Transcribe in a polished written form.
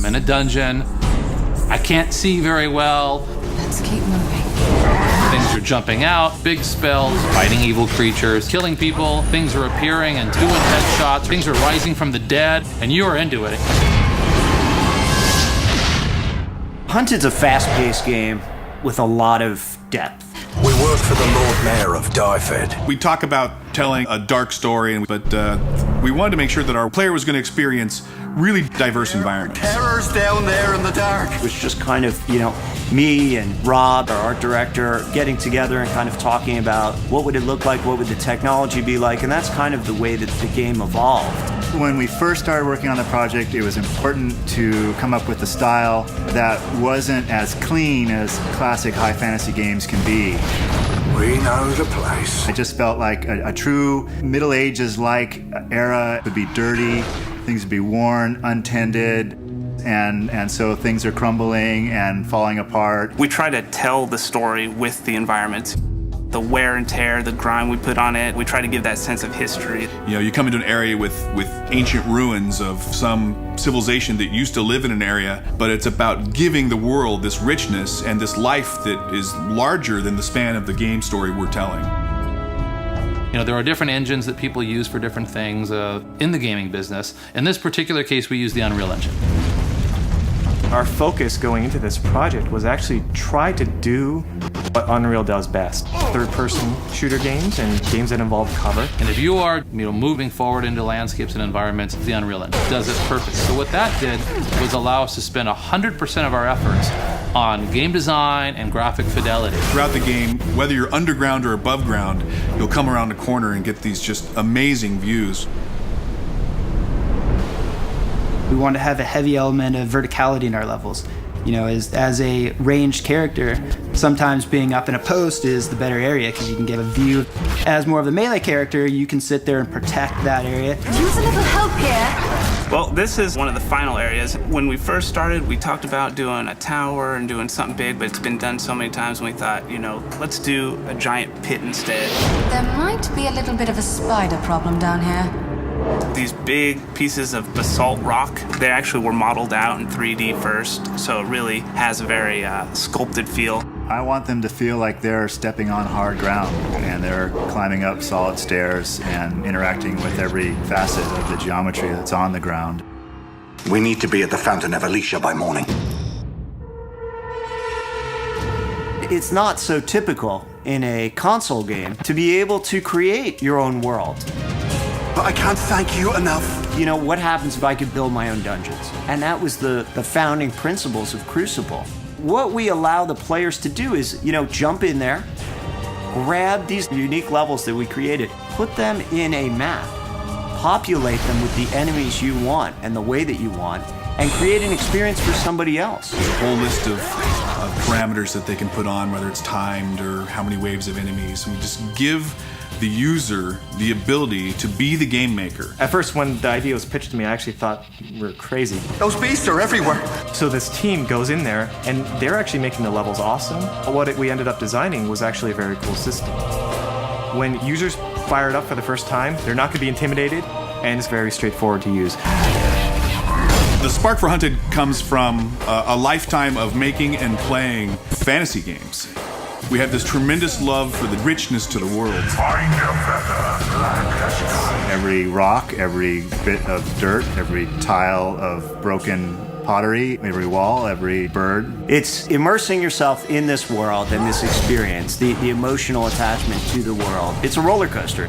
I'm in a dungeon. I can't see very well. Let's keep moving. Things are jumping out, big spells, fighting evil creatures, killing people. Things are appearing and doing headshots. Things are rising from the dead, and you are into it. Hunted's a fast-paced game with a lot of depth. We work for the Lord Mayor of Dyfed. We talk about telling a dark story, but we wanted to make sure that our player was going to experience really diverse environments. Terror's down there in the dark. It was just kind of, me and Rob, our art director, getting together and kind of talking about what would it look like, what would the technology be like, and that's kind of the way that the game evolved. When we first started working on the project, it was important to come up with a style that wasn't as clean as classic high fantasy games can be. We know the place. I just felt like a true Middle Ages-like era would be dirty, things would be worn, untended, and so things are crumbling and falling apart. We try to tell the story with the environment. The wear and tear, the grime we put on it, we try to give that sense of history. You come into an area with ancient ruins of some civilization that used to live in an area, but it's about giving the world this richness and this life that is larger than the span of the game story we're telling. There are different engines that people use for different things in the gaming business. In this particular case, we use the Unreal Engine. Our focus going into this project was actually try to do what Unreal does best. Third-person shooter games and games that involve cover. And if you are moving forward into landscapes and environments, the Unreal Engine does it perfect. So what that did was allow us to spend 100% of our efforts on game design and graphic fidelity. Throughout the game, whether you're underground or above ground, you'll come around a corner and get these just amazing views. We want to have a heavy element of verticality in our levels. As a ranged character, sometimes being up in a post is the better area because you can get a view. As more of a melee character, you can sit there and protect that area. Use a little help here. Well, this is one of the final areas. When we first started, we talked about doing a tower and doing something big, but it's been done so many times, and we thought, let's do a giant pit instead. There might be a little bit of a spider problem down here. These big pieces of basalt rock, they actually were modeled out in 3D first, so it really has a very sculpted feel. I want them to feel like they're stepping on hard ground and they're climbing up solid stairs and interacting with every facet of the geometry that's on the ground. We need to be at the Fountain of Alicia by morning. It's not so typical in a console game to be able to create your own world. But I can't thank you enough. What happens if I could build my own dungeons? And that was the founding principles of Crucible. What we allow the players to do is, jump in there, grab these unique levels that we created, put them in a map, populate them with the enemies you want and the way that you want, and create an experience for somebody else. There's a whole list of parameters that they can put on, whether it's timed or how many waves of enemies. And we just give the user the ability to be the game maker. At first, when the idea was pitched to me, I actually thought we were crazy. Those beasts are everywhere. So this team goes in there, and they're actually making the levels awesome. What we ended up designing was actually a very cool system. When users fire it up for the first time, they're not going to be intimidated, and it's very straightforward to use. The spark for Hunted comes from a lifetime of making and playing fantasy games. We have this tremendous love for the richness to the world. Every rock, every bit of dirt, every tile of broken pottery, every wall, every bird. It's immersing yourself in this world and this experience, the emotional attachment to the world. It's a roller coaster.